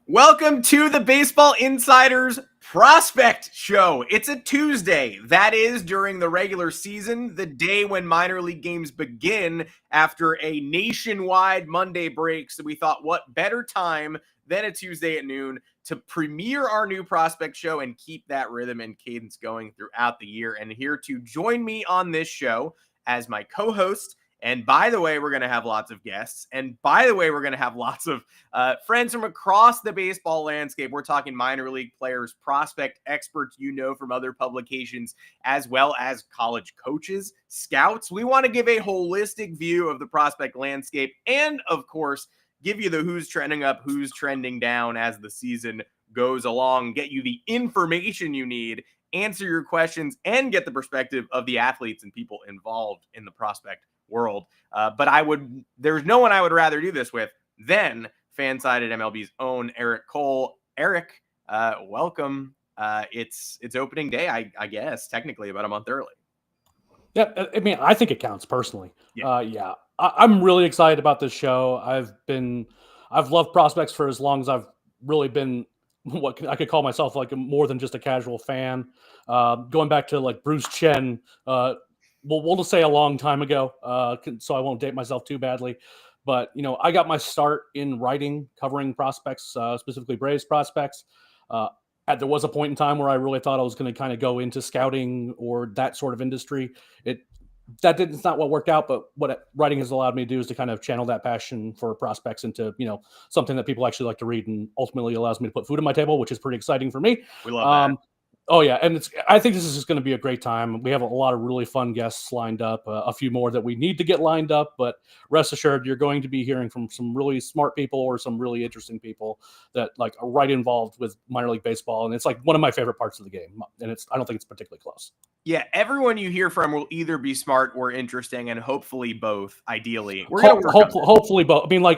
Welcome to the Baseball Insiders Prospect Show. It's a Tuesday. That is during the regular season, the day when minor league games begin after a nationwide Monday break. So we thought, what better time than a Tuesday at noon to premiere our new prospect show and keep that rhythm and cadence going throughout the year. And here to join me on this show as my co-host, and by the way, we're going to have lots of guests. And by the way, we're going to have lots of friends from across the baseball landscape. We're talking minor league players, prospect experts you know from other publications, as well as college coaches, scouts. We want to give a holistic view of the prospect landscape and, of course, give you the who's trending up, who's trending down as the season goes along, get you the information you need, answer your questions, and get the perspective of the athletes and people involved in the prospect world. But there's no one I would rather do this with than Fansided MLB's own Eric Cole. Eric, welcome. It's opening day, I guess, technically about a month early. Yeah, I mean, I think it counts personally. Yeah. I'm really excited about this show. I've loved prospects for as long as I've really been what I could call myself like more than just a casual fan. Going back to like Bruce Chen, we'll just say a long time ago, so I won't date myself too badly. But, I got my start in writing, covering prospects, specifically Braves prospects. There was a point in time where I really thought I was going to kind of go into scouting or that sort of industry. It's not what worked out, but what writing has allowed me to do is to kind of channel that passion for prospects into, something that people actually like to read, and ultimately allows me to put food on my table, which is pretty exciting for me. We love that. Oh, yeah. And I think this is just going to be a great time. We have a lot of really fun guests lined up, a few more that we need to get lined up. But rest assured, you're going to be hearing from some really smart people or some really interesting people that are right involved with minor league baseball. And it's like one of my favorite parts of the game. And I don't think it's particularly close. Yeah, everyone you hear from will either be smart or interesting, and hopefully both, ideally. Hopefully both. I mean,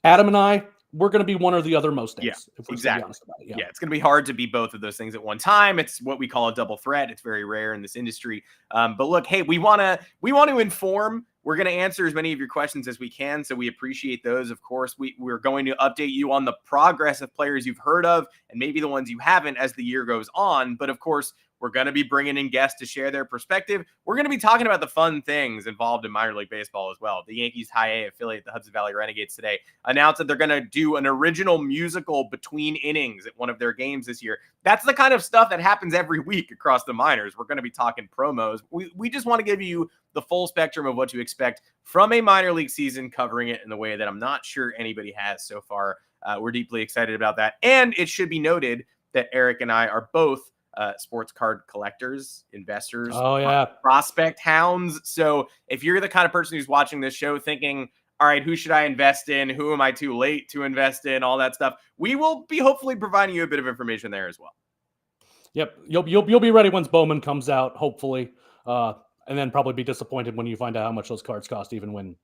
Adam and I, we're going to be one or the other most days. Yeah, if we're exactly. Honest about it. Yeah, it's going to be hard to be both of those things at one time. It's what we call a double threat. It's very rare in this industry. But look, hey, we want to inform. We're going to answer as many of your questions as we can, so we appreciate those. Of course, we're going to update you on the progress of players you've heard of and maybe the ones you haven't as the year goes on. But of course, we're going to be bringing in guests to share their perspective. We're going to be talking about the fun things involved in minor league baseball as well. The Yankees High A affiliate, the Hudson Valley Renegades, today announced that they're going to do an original musical between innings at one of their games this year. That's the kind of stuff that happens every week across the minors. We're going to be talking promos. We just want to give you the full spectrum of what to expect from a minor league season, covering it in the way that I'm not sure anybody has so far. We're deeply excited about that. And it should be noted that Eric and I are both sports card collectors, investors, prospect hounds. So if you're the kind of person who's watching this show thinking, all right, who should I invest in? Who am I too late to invest in? All that stuff. We will be hopefully providing you a bit of information there as well. Yep. You'll be ready once Bowman comes out, hopefully. And then probably be disappointed when you find out how much those cards cost, even when,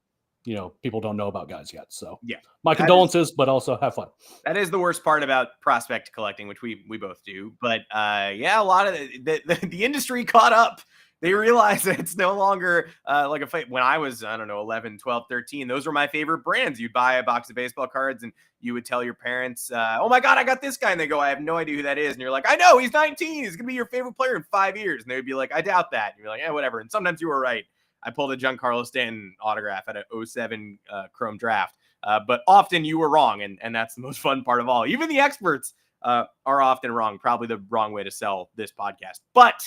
people don't know about guys yet. So yeah, my condolences, but also have fun. That is the worst part about prospect collecting, which we both do. But a lot of the industry caught up. They realized that it's no longer like a fight. When I was, 11, 12, 13, those were my favorite brands. You'd buy a box of baseball cards and you would tell your parents, oh my God, I got this guy. And they go, I have no idea who that is. And you're like, I know, he's 19. He's going to be your favorite player in 5 years. And they would be like, I doubt that. And you're like, yeah, whatever. And sometimes you were right. I pulled a Giancarlo Stanton autograph at a 07 Chrome draft. But often you were wrong. And that's the most fun part of all. Even the experts are often wrong. Probably the wrong way to sell this podcast. But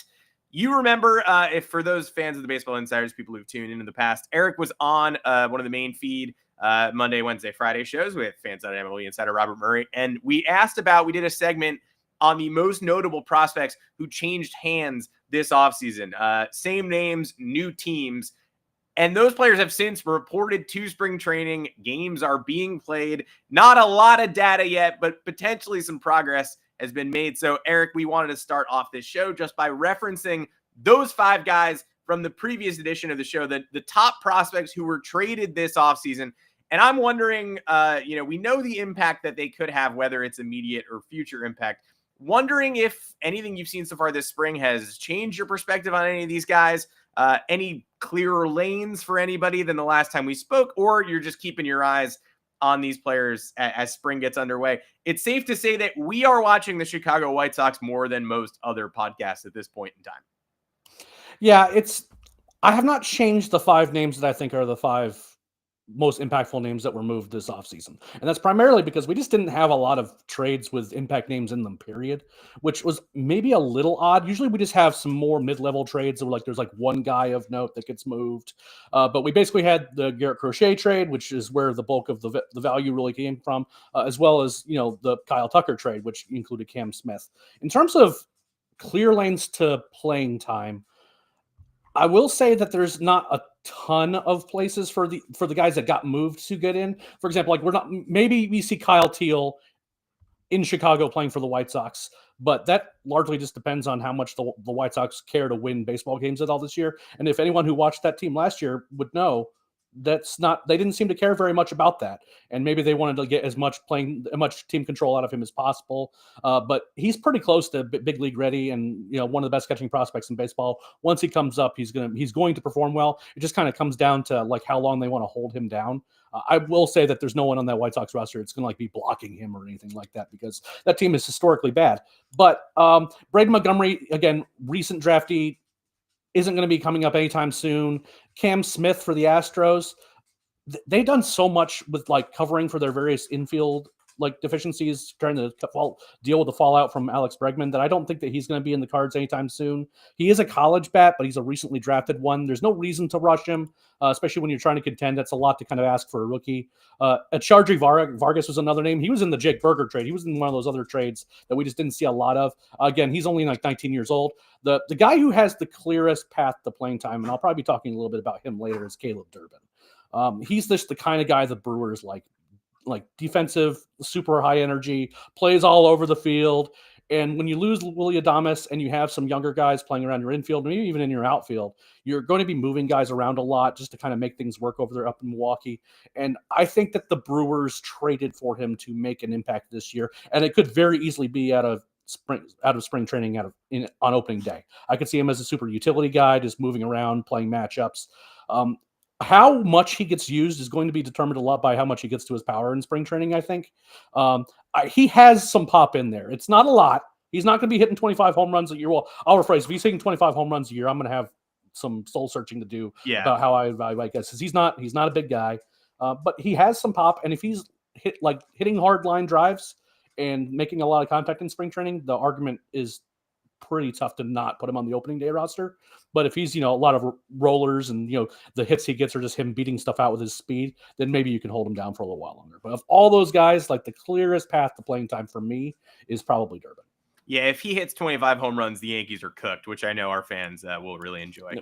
you remember, if for those fans of the Baseball Insiders, people who've tuned in the past, Eric was on one of the main feed Monday, Wednesday, Friday shows with Fansided MLB Insider Robert Murray. And we did a segment on the most notable prospects who changed hands this offseason. Same names, new teams. And those players have since reported to spring training. Games are being played. Not a lot of data yet, but potentially some progress has been made. So, Eric, we wanted to start off this show just by referencing those 5 guys from the previous edition of the show, the top prospects who were traded this offseason. And I'm wondering, we know the impact that they could have, whether it's immediate or future impact. Wondering if anything you've seen so far this spring has changed your perspective on any of these guys, any clearer lanes for anybody than the last time we spoke, or you're just keeping your eyes on these players as spring gets underway. It's safe to say that we are watching the Chicago White Sox more than most other podcasts at this point in time. Yeah, I have not changed the 5 names that I think are the 5 most impactful names that were moved this offseason. And that's primarily because we just didn't have a lot of trades with impact names in them, period, which was maybe a little odd. Usually we just have some more mid-level trades where there's one guy of note that gets moved. But we basically had the Garrett Crochet trade, which is where the bulk of the value really came from, as well as, the Kyle Tucker trade, which included Cam Smith. In terms of clear lanes to playing time, I will say that there's not a ton of places for the guys that got moved to get in. For example, maybe we see Kyle Teel in Chicago playing for the White Sox, but that largely just depends on how much the White Sox care to win baseball games at all this year. And if anyone who watched that team last year would know, they didn't seem to care very much about that. And maybe they wanted to get as much team control out of him as possible. But he's pretty close to big league ready, and one of the best catching prospects in baseball. Once he comes up, he's going to perform well. It just kind of comes down to how long they want to hold him down. I will say that there's no one on that White Sox roster that's going to be blocking him or anything like that, because that team is historically bad. But Braden Montgomery, again, recent draftee, isn't going to be coming up anytime soon. Cam Smith for the Astros, they've done so much with covering for their various infield deficiencies, trying to deal with the fallout from Alex Bregman, that I don't think that he's going to be in the cards anytime soon. He is a college bat, but he's a recently drafted one. There's no reason to rush him, especially when you're trying to contend. That's a lot to kind of ask for a rookie. Chargey Vargas was another name. He was in the Jake Berger trade. He was in one of those other trades that we just didn't see a lot of. Again, he's only 19 years old. The guy who has the clearest path to playing time, and I'll probably be talking a little bit about him later, is Caleb Durbin. He's just the kind of guy the Brewers like defensive, super high energy, plays all over the field. And when you lose Willy Adames and you have some younger guys playing around your infield, maybe even in your outfield, you're going to be moving guys around a lot just to kind of make things work over there up in Milwaukee. And I think that the Brewers traded for him to make an impact this year. And it could very easily be out of spring training on opening day. I could see him as a super utility guy, just moving around, playing matchups. How much he gets used is going to be determined a lot by how much he gets to his power in spring training, I think. He has some pop in there. It's not a lot. He's not going to be hitting 25 home runs a year. Well, I'll rephrase. If he's hitting 25 home runs a year, I'm going to have some soul searching to do about how I evaluate guys. Because he's not a big guy, but he has some pop. And if he's hitting hard line drives and making a lot of contact in spring training, the argument is pretty tough to not put him on the opening day roster. But if he's, a lot of rollers and, the hits he gets are just him beating stuff out with his speed, then maybe you can hold him down for a little while longer. But of all those guys, the clearest path to playing time for me is probably Durbin. Yeah, if he hits 25 home runs, the Yankees are cooked, which I know our fans will really enjoy.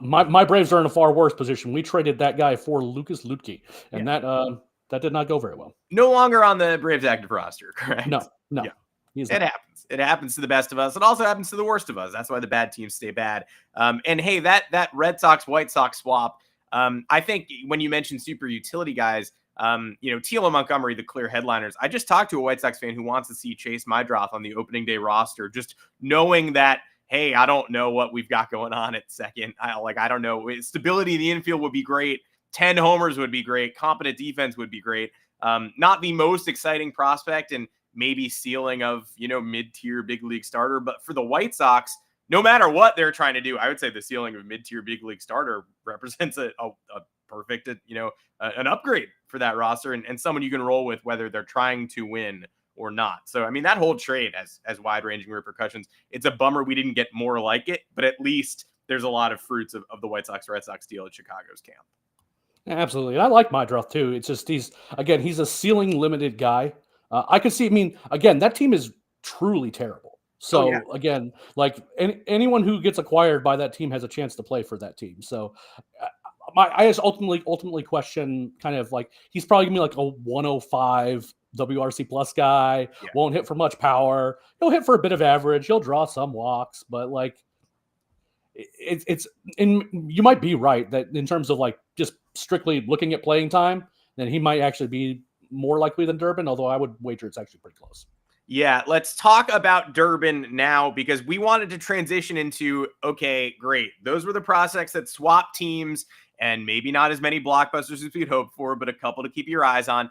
My Braves are in a far worse position. We traded that guy for Lucas Luetke, and that did not go very well. No longer on the Braves active roster, correct? No. Yeah. It happens. It happens to the best of us. It also happens to the worst of us. That's why the bad teams stay bad. And hey, that Red Sox White Sox swap. I think when you mentioned super utility guys, Teel and Montgomery, the clear headliners. I just talked to a White Sox fan who wants to see Chase Meidroth on the opening day roster, just knowing that, hey, I don't know what we've got going on at second. I don't know. Stability in the infield would be great. 10 homers would be great. Competent defense would be great. Not the most exciting prospect, and maybe ceiling of, mid-tier big league starter. But for the White Sox, no matter what they're trying to do, I would say the ceiling of a mid-tier big league starter represents a perfect, an upgrade for that roster and someone you can roll with, whether they're trying to win or not. So, that whole trade has wide-ranging repercussions. It's a bummer we didn't get more like it, but at least there's a lot of fruits of the White Sox-Red Sox deal at Chicago's camp. Absolutely. And I like Meidroth too. It's just he's a ceiling-limited guy. I could see, again, that team is truly terrible. So again, anyone who gets acquired by that team has a chance to play for that team. So I just ultimately question kind of he's probably gonna be a 105 WRC plus guy. Yeah. Won't hit for much power. He'll hit for a bit of average. He'll draw some walks, but you might be right that in terms of just strictly looking at playing time, then he might actually be more likely than Durbin, although I would wager it's actually pretty close. Yeah, let's talk about Durbin now, because we wanted to transition into, okay, great. Those were the prospects that swap teams and maybe not as many blockbusters as we'd hoped for, but a couple to keep your eyes on.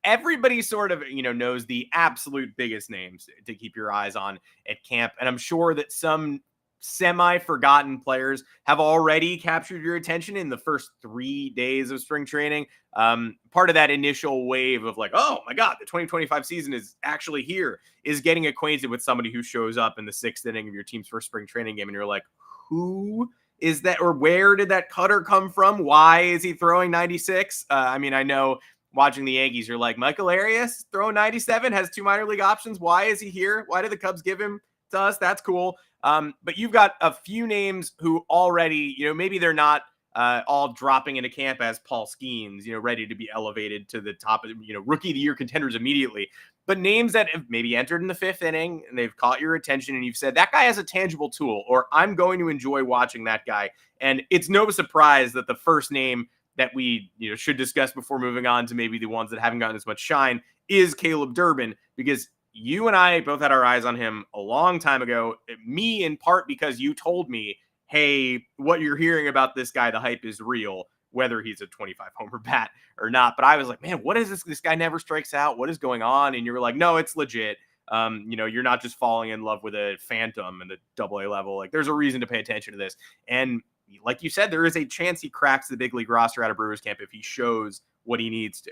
Everybody sort of, knows the absolute biggest names to keep your eyes on at camp. And I'm sure that some semi-forgotten players have already captured your attention in the first 3 days of spring training. Part of that initial wave of like, oh my God, the 2025 season is actually here, is getting acquainted with somebody who shows up in the 6th inning of your team's first spring training game. And you're like, who is that? Or where did that cutter come from? Why is he throwing 96? I know watching the Yankees, you're like, Michael Arias throwing 97, has 2 minor league options. Why is he here? Why did the Cubs give him to us? That's cool. But you've got a few names who already, maybe they're not all dropping into camp as Paul Skeens, ready to be elevated to the top of, rookie of the year contenders immediately. But names that have maybe entered in the 5th inning and they've caught your attention and you've said, that guy has a tangible tool, or I'm going to enjoy watching that guy. And it's no surprise that the first name that we should discuss before moving on to maybe the ones that haven't gotten as much shine is Caleb Durbin, because you and I both had our eyes on him a long time ago. Me, in part, because you told me, hey, what you're hearing about this guy, the hype is real, whether he's a 25 homer bat or not. But I was like, man, what is this? This guy never strikes out. What is going on? And you were like, no, it's legit. You're not just falling in love with a phantom in the AA level. Like, there's a reason to pay attention to this. And like you said, there is a chance he cracks the big league roster out of Brewers camp if he shows what he needs to.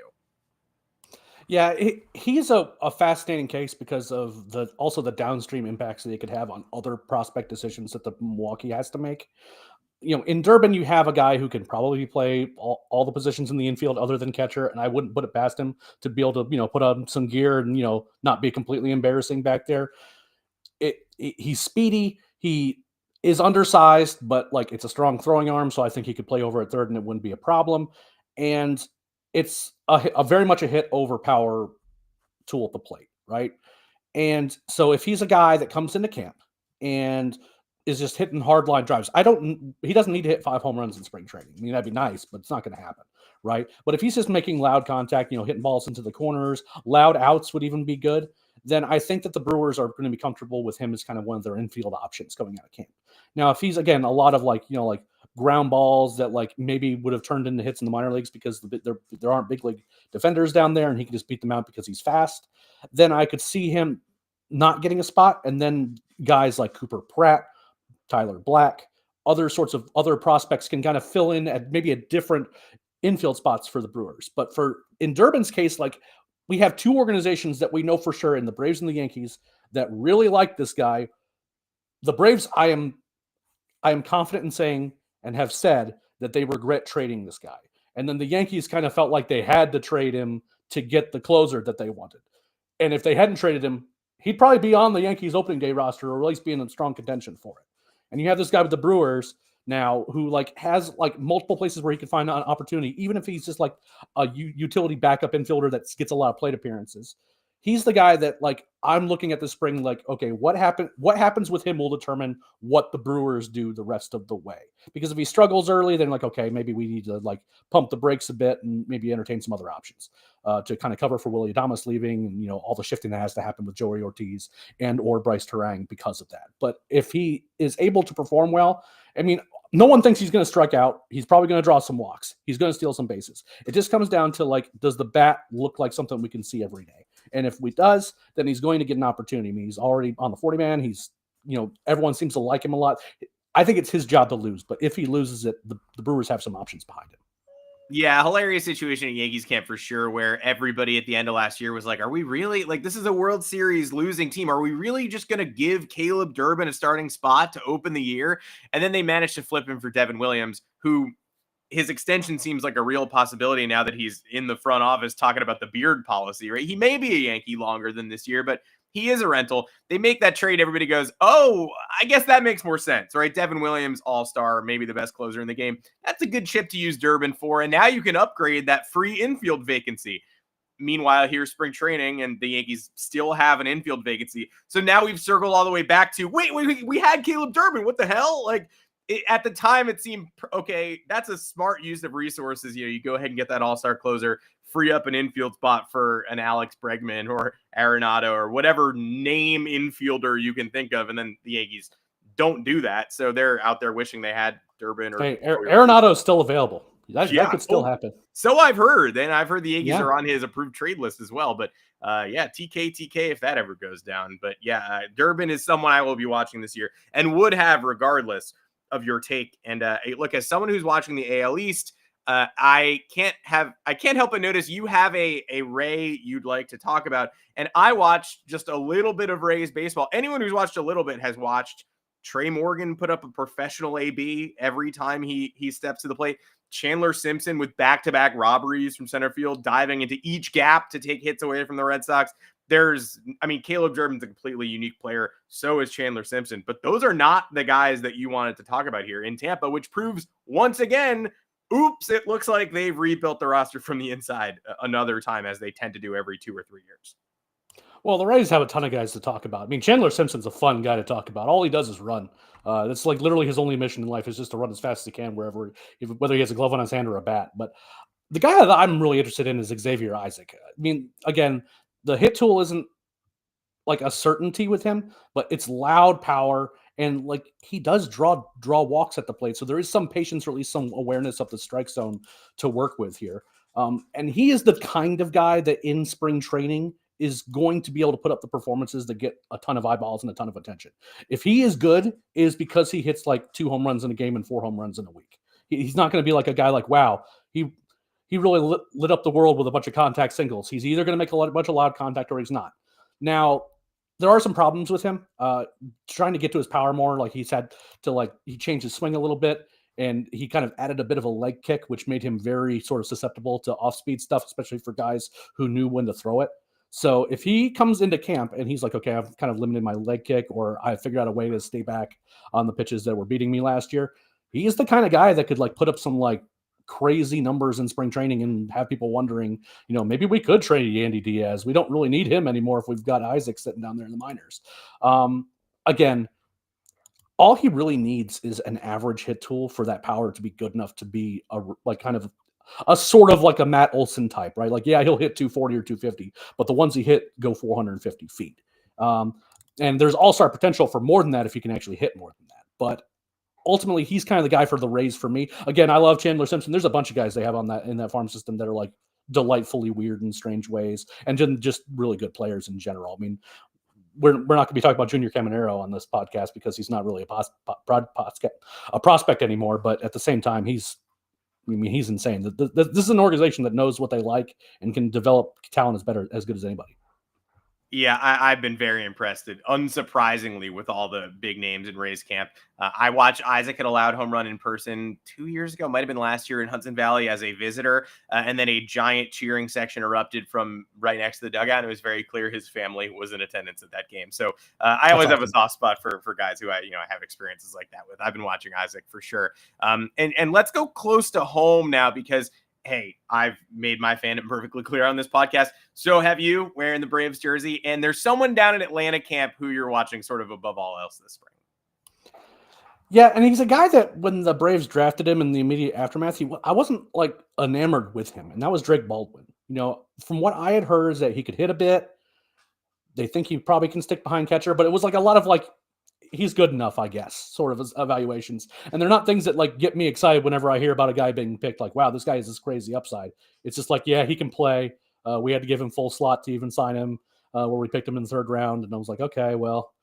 Yeah, he's a fascinating case because of also the downstream impacts that he could have on other prospect decisions that the Milwaukee has to make. In Durbin, you have a guy who can probably play all the positions in the infield other than catcher, and I wouldn't put it past him to be able to, put on some gear and, not be completely embarrassing back there. He's speedy. He is undersized, but like it's a strong throwing arm, so I think he could play over at third and it wouldn't be a problem. And it's a very much a hit over power tool at the plate, right? And so if he's a guy that comes into camp and is just hitting hard line drives, he doesn't need to hit 5 home runs in spring training. That'd be nice, but it's not going to happen, right? But if he's just making loud contact, hitting balls into the corners, loud outs would even be good. Then I think that the Brewers are going to be comfortable with him as kind of one of their infield options going out of camp. Now, if he's, again, a lot of like ground balls that like maybe would have turned into hits in the minor leagues because there aren't big league defenders down there and he can just beat them out because he's fast, then I could see him not getting a spot. And then guys like Cooper Pratt, Tyler Black, other prospects can kind of fill in at maybe a different infield spots for the Brewers. But in Durbin's case, like, we have 2 organizations that we know for sure in the Braves and the Yankees that really like this guy. The Braves, I am confident in saying and have said that they regret trading this guy. And then the Yankees kind of felt like they had to trade him to get the closer that they wanted. And if they hadn't traded him, he'd probably be on the Yankees opening day roster or at least be in strong contention for it. And you have this guy with the Brewers now who like has like multiple places where he can find an opportunity, even if he's just like a utility backup infielder that gets a lot of plate appearances. He's the guy that like I'm looking at this spring like, okay, what happens with him will determine what the Brewers do the rest of the way. Because if he struggles early, then like, okay, maybe we need to like pump the brakes a bit and maybe entertain some other options to kind of cover for Willy Adames leaving and all the shifting that has to happen with Joey Ortiz and or Bryce Terang because of that. But if he is able to perform well, no one thinks he's going to strike out. He's probably going to draw some walks. He's going to steal some bases. It just comes down to like, does the bat look like something we can see every day? And if he does, then he's going to get an opportunity. He's already on the 40-man. He's, everyone seems to like him a lot. I think it's his job to lose. But if he loses it, the Brewers have some options behind him. Yeah, hilarious situation at Yankees camp for sure, where everybody at the end of last year was like, are we really, like, this is a World Series losing team. Are we really just going to give Caleb Durbin a starting spot to open the year? And then they managed to flip him for Devin Williams, who his extension seems like a real possibility now that he's in the front office talking about the beard policy, right? He may be a Yankee longer than this year, but he is a rental. They make that trade. Everybody goes, oh, I guess that makes more sense, right? Devin Williams, all-star, maybe the best closer in the game. That's a good chip to use Durbin for. And now you can upgrade that free infield vacancy. Meanwhile, here's spring training and the Yankees still have an infield vacancy. So now we've circled all the way back to, wait, we had Caleb Durbin. What the hell? Like, at the time, it seemed, okay, that's a smart use of resources. You go ahead and get that all-star closer, free up an infield spot for an Alex Bregman or Arenado or whatever name infielder you can think of. And then the Yankees don't do that. So they're out there wishing they had Durbin or Hey, Arenado's still available. That could still happen. So I've heard. And I've heard the Yankees Yeah. are on his approved trade list as well. But TK if that ever goes down. But Durbin is someone I will be watching this year and would have regardless of your take. And look, as someone who's watching the AL East, I can't help but notice you have a Ray you'd like to talk about. And I watched just a little bit of Rays baseball. Anyone who's watched a little bit has watched Trey Morgan put up a professional AB every time he steps to the plate. Chandler Simpson with back-to-back robberies from center field, diving into each gap to take hits away from the Red Sox. Caleb Durbin's a completely unique player. So is Chandler Simpson. But those are not the guys that you wanted to talk about here in Tampa, which proves once again, oops, it looks like they've rebuilt the roster from the inside another time, as they tend to do every 2 or 3 years. Well, the Rays have a ton of guys to talk about. I mean, Chandler Simpson's a fun guy to talk about. All he does is run. That's like literally his only mission in life is just to run as fast as he can whether he has a glove on his hand or a bat. But the guy that I'm really interested in is Xavier Isaac. I mean, again, the hit tool isn't like a certainty with him, but it's loud power. And like he does draw walks at the plate. So there is some patience or at least some awareness of the strike zone to work with here. And he is the kind of guy that in spring training is going to be able to put up the performances that get a ton of eyeballs and a ton of attention. If he is good, it is because he hits like 2 home runs in a game and 4 home runs in a week. He's not going to be like a guy like, wow, he really lit up the world with a bunch of contact singles. He's either going to make a bunch of loud contact or he's not. Now, there are some problems with him trying to get to his power more. Like he's had to he changed his swing a little bit and he kind of added a bit of a leg kick, which made him very sort of susceptible to off-speed stuff, especially for guys who knew when to throw it. So if he comes into camp and he's like, okay, I've kind of limited my leg kick or I figured out a way to stay back on the pitches that were beating me last year, he is the kind of guy that could put up some crazy numbers in spring training and have people wondering, maybe we could trade Yandy Diaz. We don't really need him anymore if we've got Isaac sitting down there in the minors. Again, all he really needs is an average hit tool for that power to be good enough to be a sort of like a Matt Olson type, right? He'll hit 240 or 250, but the ones he hit go 450 feet. And there's all-star potential for more than that if he can actually hit more than that. But ultimately, he's kind of the guy for the Rays for me. Again, I love Chandler Simpson. There's a bunch of guys they have in that farm system that are delightfully weird in strange ways and just really good players in general. I mean, we're not going to be talking about Junior Caminero on this podcast because he's not really a prospect anymore. But at the same time, he's insane. This is an organization that knows what they like and can develop talent as good as anybody. Yeah, I've been very impressed, unsurprisingly, with all the big names in Rays camp. I watched Isaac hit a loud home run in person 2 years ago, might have been last year in Hudson Valley as a visitor, and then a giant cheering section erupted from right next to the dugout. And it was very clear his family was in attendance at that game. So I always have a soft spot for guys who I have experiences like that with. I've been watching Isaac for sure. And let's go close to home now because hey, I've made my fandom perfectly clear on this podcast. So have you, wearing the Braves jersey. And there's someone down in Atlanta camp who you're watching sort of above all else this spring. Yeah, and he's a guy that when the Braves drafted him in the immediate aftermath, I wasn't enamored with him, and that was Drake Baldwin. From what I had heard is that he could hit a bit. They think he probably can stick behind catcher, but it was a lot of he's good enough, I guess, sort of evaluations. And they're not things that get me excited whenever I hear about a guy being picked. Wow, this guy has this crazy upside. It's just yeah, he can play. We had to give him full slot to even sign him where we picked him in the 3rd round. And I was okay, well,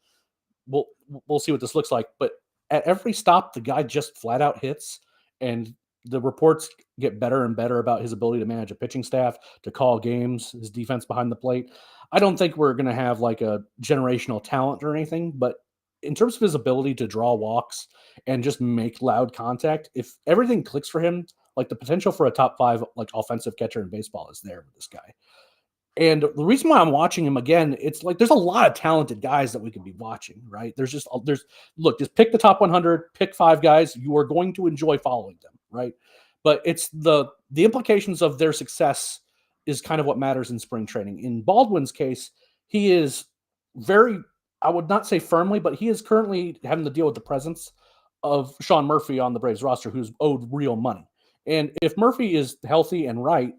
we'll see what this looks like. But at every stop, the guy just flat out hits. And the reports get better and better about his ability to manage a pitching staff, to call games, his defense behind the plate. I don't think we're going to have a generational talent or anything, but in terms of his ability to draw walks and just make loud contact, if everything clicks for him, the potential for a top 5 offensive catcher in baseball is there with this guy. And the reason why I'm watching him again, it's there's a lot of talented guys that we could be watching, right? Just pick the top 100, pick 5 guys. You are going to enjoy following them, right? But it's the implications of their success is kind of what matters in spring training. In Baldwin's case, he is very, I would not say firmly, but he is currently having to deal with the presence of Sean Murphy on the Braves roster, who's owed real money. And if Murphy is healthy and right,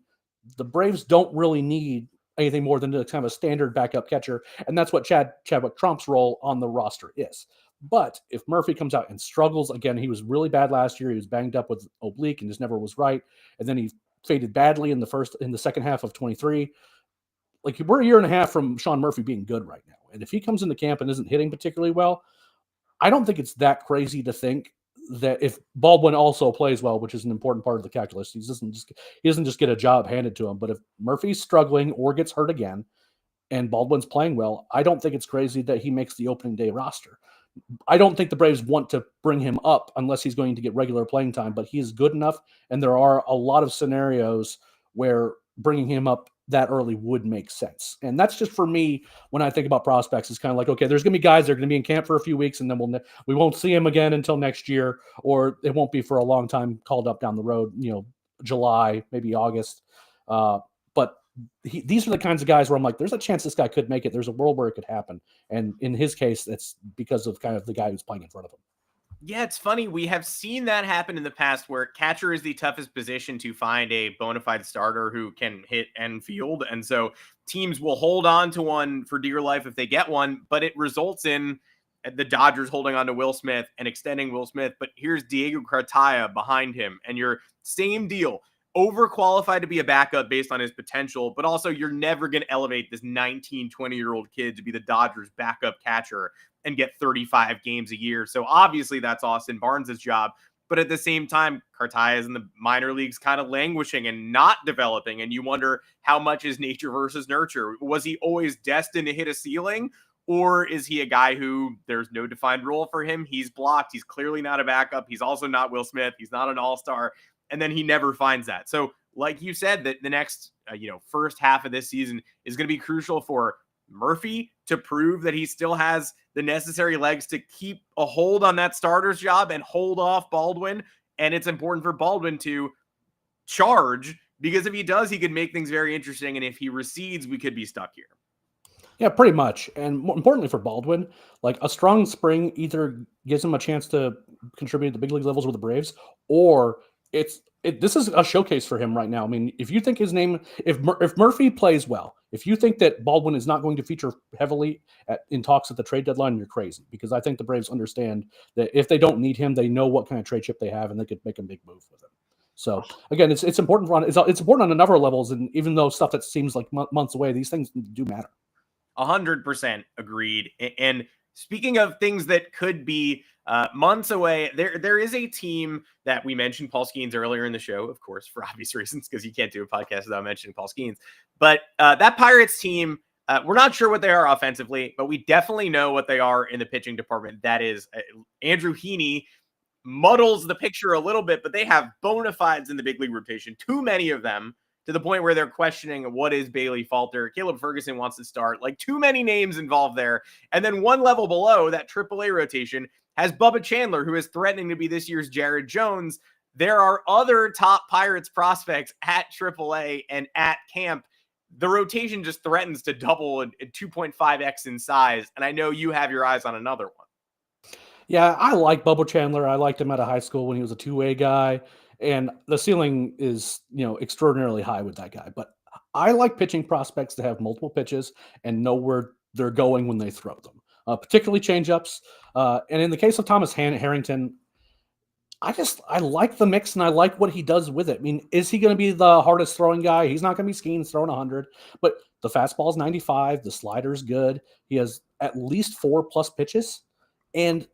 the Braves don't really need anything more than kind of a standard backup catcher. And that's what Chadwick Trump's role on the roster is. But if Murphy comes out and struggles again, he was really bad last year. He was banged up with oblique and just never was right. And then he faded badly in the second half of 23. Like, we're a year and a half from Sean Murphy being good right now. And if he comes into camp and isn't hitting particularly well, I don't think it's that crazy to think that if Baldwin also plays well, which is an important part of the calculus, he doesn't just get a job handed to him. But if Murphy's struggling or gets hurt again and Baldwin's playing well, I don't think it's crazy that he makes the opening day roster. I don't think the Braves want to bring him up unless he's going to get regular playing time, but he is good enough. And there are a lot of scenarios where bringing him up that early would make sense. And that's just for me, when I think about prospects, it's kind of like, okay, there's going to be guys that are going to be in camp for a few weeks and then we won't see him again until next year, or it won't be for a long time called up down the road, July, maybe August. But these are the kinds of guys where I'm like, there's a chance this guy could make it. There's a world where it could happen. And in his case, it's because of kind of the guy who's playing in front of him. Yeah, it's funny. We have seen that happen in the past where catcher is the toughest position to find a bona fide starter who can hit and field. And so teams will hold on to one for dear life if they get one, but it results in the Dodgers holding on to Will Smith and extending Will Smith. But here's Diego Cartaya behind him, and you're same deal. Overqualified to be a backup based on his potential, but also you're never going to elevate this 19, 20-year-old kid to be the Dodgers backup catcher and get 35 games a year. So obviously that's Austin Barnes' job. But at the same time, Cartaya is in the minor leagues kind of languishing and not developing. And you wonder how much is nature versus nurture. Was he always destined to hit a ceiling? Or is he a guy who there's no defined role for him? He's blocked. He's clearly not a backup. He's also not Will Smith. He's not an all-star. And then he never finds that. So like you said, that the next, first half of this season is going to be crucial for Murphy to prove that he still has the necessary legs to keep a hold on that starter's job and hold off Baldwin. And it's important for Baldwin to charge, because if he does, he could make things very interesting. And if he recedes, we could be stuck here. Yeah, pretty much. And more importantly for Baldwin, like, a strong spring either gives him a chance to contribute at the big league levels with the Braves, or this is a showcase for him right now. I mean, if you think his name, if Murphy plays well, if you think that Baldwin is not going to feature heavily in talks at the trade deadline, you're crazy, because I think the Braves understand that if they don't need him, they know what kind of trade chip they have, and they could make a big move with him. So again, it's important it's important on a number of levels, and even though stuff that seems like months away, these things do matter. 100% agreed. And speaking of things that could be months away, there is a team that we mentioned Paul Skeens earlier in the show, of course, for obvious reasons, because you can't do a podcast without mentioning Paul Skeens. But that Pirates team, we're not sure what they are offensively, but we definitely know what they are in the pitching department. That is Andrew Heaney muddles the picture a little bit, but they have bona fides in the big league rotation, too many of them, to the point where they're questioning what is Bailey Falter. Caleb Ferguson wants to start. Like, too many names involved there. And then one level below, that AAA rotation has Bubba Chandler, who is threatening to be this year's Jared Jones. There are other top Pirates prospects at AAA and at camp. The rotation just threatens to double at 2.5x in size. And I know you have your eyes on another one. Yeah, I like Bubba Chandler. I liked him out of high school when he was a two-way guy. And the ceiling is, extraordinarily high with that guy. But I like pitching prospects that have multiple pitches and know where they're going when they throw them, particularly changeups. And in the case of Thomas Harrington, I like the mix, and I like what he does with it. I mean, is he going to be the hardest throwing guy? He's not going to be Skeens throwing 100, but the fastball's 95. The slider's good. He has at least 4+ pitches. And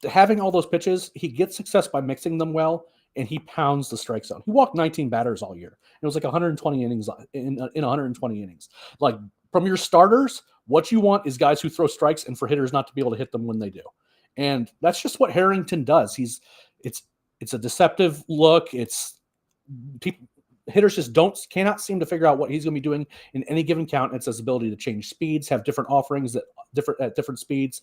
having all those pitches, he gets success by mixing them well, and he pounds the strike zone. He walked 19 batters all year. It was like 120 innings in 120 innings. Like, from your starters, what you want is guys who throw strikes, and for hitters not to be able to hit them when they do. And that's just what Harrington does. It's a deceptive look. Hitters just cannot seem to figure out what he's going to be doing in any given count. It's his ability to change speeds, have different offerings at different speeds.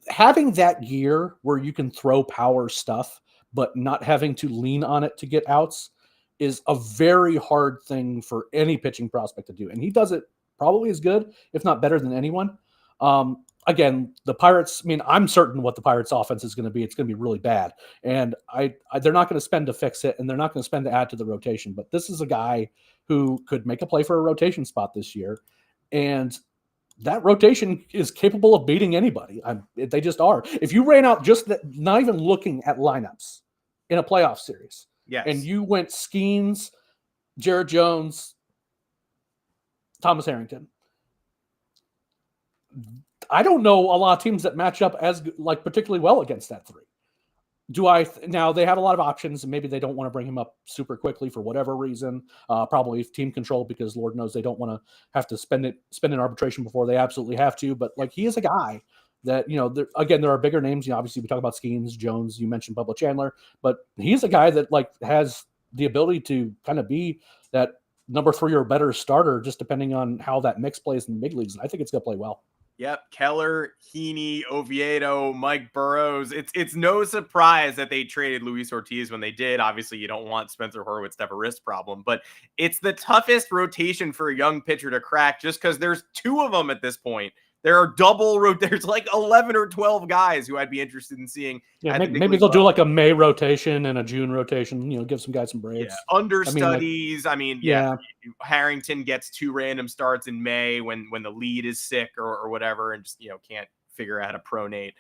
Having that gear where you can throw power stuff, but not having to lean on it to get outs, is a very hard thing for any pitching prospect to do. And he does it probably as good, if not better than anyone. Again, the Pirates, I'm certain what the Pirates offense is going to be. It's going to be really bad. And they're not going to spend to fix it, and they're not going to spend to add to the rotation. But this is a guy who could make a play for a rotation spot this year. And that rotation is capable of beating anybody. They just are. If you ran out just that, not even looking at lineups in a playoff series, yes, and you went Skeens, Jared Jones, Thomas Harrington, I don't know a lot of teams that match up as like particularly well against that three. Now they have a lot of options, and maybe they don't want to bring him up super quickly for whatever reason. Probably team control, because Lord knows they don't want to have to spend in arbitration before they absolutely have to. But like, he is a guy that, there are bigger names. Obviously we talk about Skeens, Jones. You mentioned Bubba Chandler, but he's a guy that like has the ability to kind of be that number 3 or better starter, just depending on how that mix plays in the big leagues. And I think it's going to play well. Yep, Keller, Heaney, Oviedo, Mike Burrows. It's no surprise that they traded Luis Ortiz when they did. Obviously, you don't want Spencer Horwitz to have a wrist problem, but it's the toughest rotation for a young pitcher to crack, just because there's 2 of them at this point. There are there's like 11 or 12 guys who I'd be interested in seeing. Yeah, maybe they'll do like a May rotation and a June rotation, give some guys some breaks. Yeah, understudies. Harrington gets 2 random starts in May when the lead is sick or whatever, and just, can't figure out how to pronate.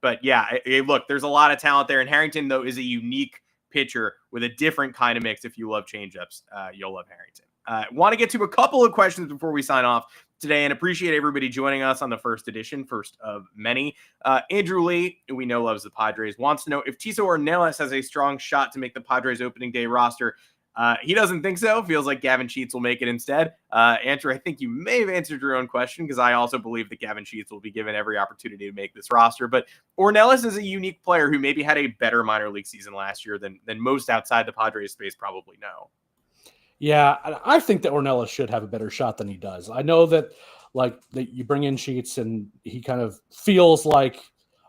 But yeah, look, there's a lot of talent there. And Harrington, though, is a unique pitcher with a different kind of mix. If you love changeups, you'll love Harrington. Want to get to a couple of questions before we sign off today, and appreciate everybody joining us on the first of many. Andrew Lee, who we know loves the Padres, wants to know if Tiso Ornelas has a strong shot to make the Padres opening day roster. He doesn't think so. Feels like Gavin Sheets will make it instead. Andrew, I think you may have answered your own question, because I also believe that Gavin Sheets will be given every opportunity to make this roster. But Ornelas is a unique player who maybe had a better minor league season last year than most outside the Padres space probably know. Yeah, I think that Ornelas should have a better shot than he does. I know that, that you bring in Sheets and he kind of feels like,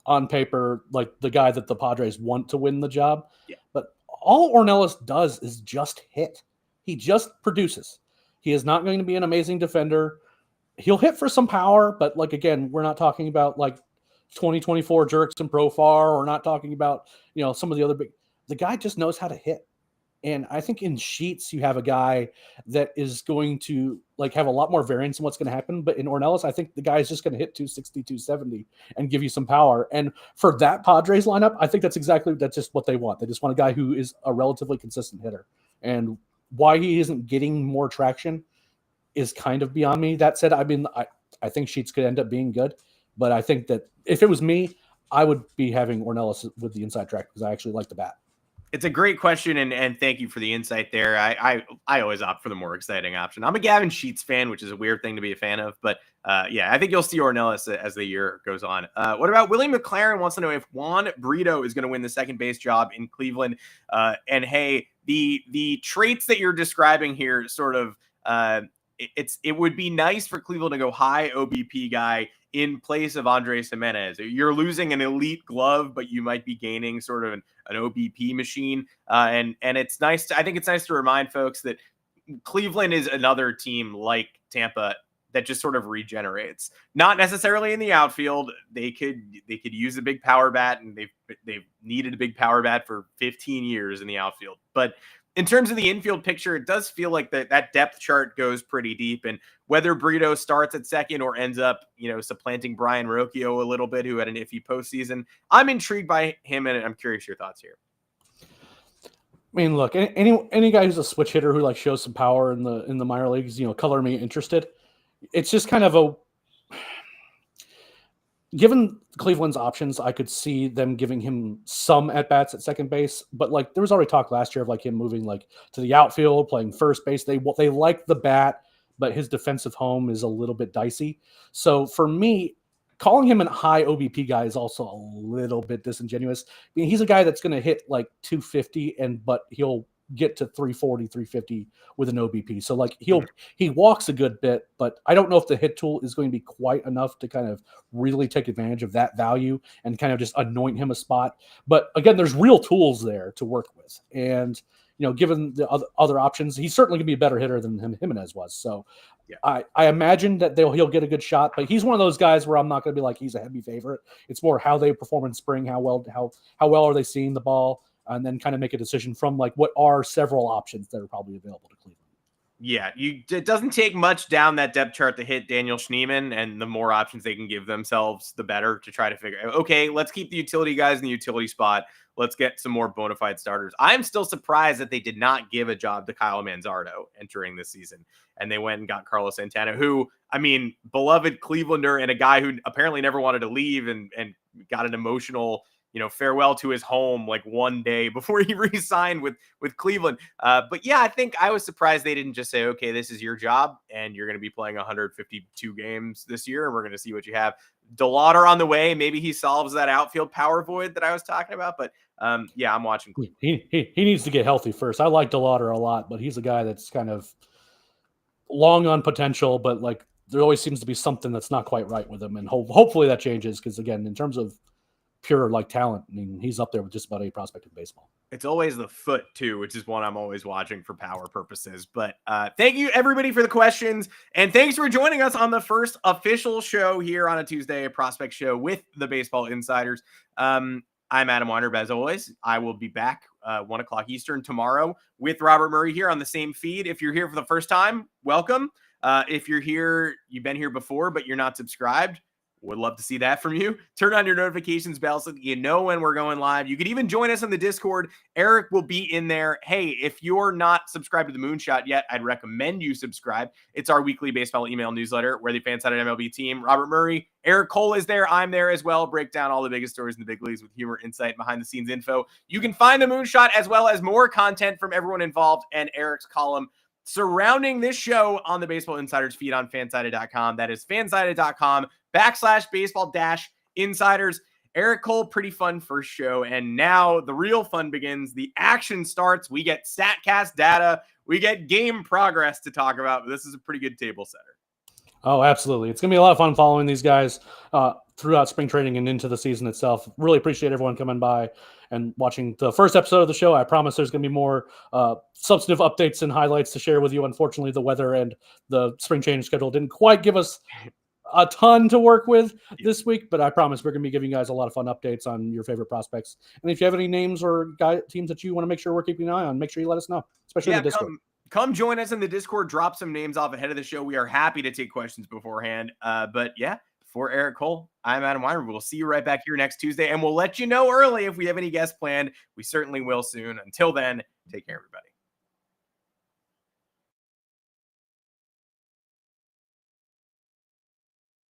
on paper, like the guy that the Padres want to win the job. Yeah. But all Ornelas does is just hit. He just produces. He is not going to be an amazing defender. He'll hit for some power, but again, we're not talking about 2024 Jerks and Profar. We're not talking about, some of the other big. The guy just knows how to hit. And I think in Sheets, you have a guy that is going to have a lot more variance in what's going to happen. But in Ornelas, I think the guy is just going to hit 260, 270 and give you some power. And for that Padres lineup, I think that's just what they want. They just want a guy who is a relatively consistent hitter. And why he isn't getting more traction is kind of beyond me. That said, I think Sheets could end up being good. But I think that if it was me, I would be having Ornelas with the inside track, because I actually like the bat. It's a great question, and thank you for the insight there. I always opt for the more exciting option. I'm a Gavin Sheets fan, which is a weird thing to be a fan of, but I think you'll see Ornelas as the year goes on. What about Willie McLaren wants to know if Juan Brito is going to win the second base job in Cleveland? And hey, the traits that you're describing here sort of it would be nice for Cleveland to go high OBP guy in place of Andres Jimenez. You're losing an elite glove, but you might be gaining sort of an OBP machine. And it's nice. I think it's nice to remind folks that Cleveland is another team like Tampa that just sort of regenerates. Not necessarily in the outfield. They could use a big power bat, and they've needed a big power bat for 15 years in the outfield. But in terms of the infield picture, it does feel like that depth chart goes pretty deep. And whether Brito starts at second or ends up, supplanting Brian Rocchio a little bit, who had an iffy postseason, I'm intrigued by him, and I'm curious your thoughts here. I mean, look, any guy who's a switch hitter who shows some power in the minor leagues, color me interested. It's just kind of given Cleveland's options, I could see them giving him some at-bats at second base, but there was already talk last year of him moving to the outfield, playing first base. They like the bat, but his defensive home is a little bit dicey. So for me, calling him a high OBP guy is also a little bit disingenuous. I mean, he's a guy that's going to hit 250, but he'll get to 340, 350 with an OBP. So he walks a good bit, but I don't know if the hit tool is going to be quite enough to kind of really take advantage of that value and kind of just anoint him a spot. But again, there's real tools there to work with. And, given the other options, he's certainly going to be a better hitter than Jimenez was. So yeah. I imagine that he'll get a good shot, but he's one of those guys where I'm not going to be he's a heavy favorite. It's more how they perform in spring, how well are they seeing the ball, and then kind of make a decision from what are several options that are probably available to Cleveland. Yeah, it doesn't take much down that depth chart to hit Daniel Schneemann, and the more options they can give themselves, the better to try to figure out, okay, let's keep the utility guys in the utility spot. Let's get some more bona fide starters. I'm still surprised that they did not give a job to Kyle Manzardo entering this season. And they went and got Carlos Santana, who, I mean, beloved Clevelander and a guy who apparently never wanted to leave and got an emotional, farewell to his home like one day before he re-signed with Cleveland. But yeah, I think I was surprised they didn't just say, okay, this is your job and you're going to be playing 152 games this year and we're going to see what you have. DeLauder on the way. Maybe he solves that outfield power void that I was talking about. But yeah, I'm watching. He needs to get healthy first. I like DeLauder a lot, but he's a guy that's kind of long on potential, but like there always seems to be something that's not quite right with him. And hopefully that changes. Because again, in terms of pure like talent, I mean, he's up there with just about any prospect in baseball. It's always the foot too, which is one I'm always watching for power purposes. But thank you everybody for the questions, and thanks for joining us on the first official show here on a Tuesday, a prospect show with the Baseball Insiders. I'm Adam Weinrib, as always. I will be back 1 o'clock Eastern tomorrow with Robert Murray here on the same feed. If you're here for the first time, welcome. If you're here, you've been here before, but you're not subscribed, would love to see that from you. Turn on your notifications bell so that you know when we're going live. You could even join us on the Discord. Eric will be in there. Hey, if you're not subscribed to the Moonshot yet, I'd recommend you subscribe. It's our weekly baseball email newsletter where the Fansided MLB team, Robert Murray, Eric Cole is there. I'm there as well. Break down all the biggest stories in the big leagues with humor, insight, behind the scenes info. You can find the Moonshot as well as more content from everyone involved and Eric's column surrounding this show on the Baseball Insiders feed on fansided.com. That is fansided.com/baseball-insiders. Eric Cole, pretty fun first show. And now the real fun begins. The action starts. We get StatCast data. We get game progress to talk about. This is a pretty good table setter. Oh, absolutely. It's going to be a lot of fun following these guys throughout spring training and into the season itself. Really appreciate everyone coming by and watching the first episode of the show. I promise there's going to be more substantive updates and highlights to share with you. Unfortunately, the weather and the spring training schedule didn't quite give us a ton to work with this week, but I promise we're going to be giving you guys a lot of fun updates on your favorite prospects. And if you have any names or teams that you want to make sure we're keeping an eye on, make sure you let us know, especially in the Discord. Come join us in the Discord. Drop some names off ahead of the show. We are happy to take questions beforehand. But yeah, for Eric Cole, I'm Adam Weinrib. We'll see you right back here next Tuesday, and we'll let you know early if we have any guests planned. We certainly will soon. Until then, take care, everybody.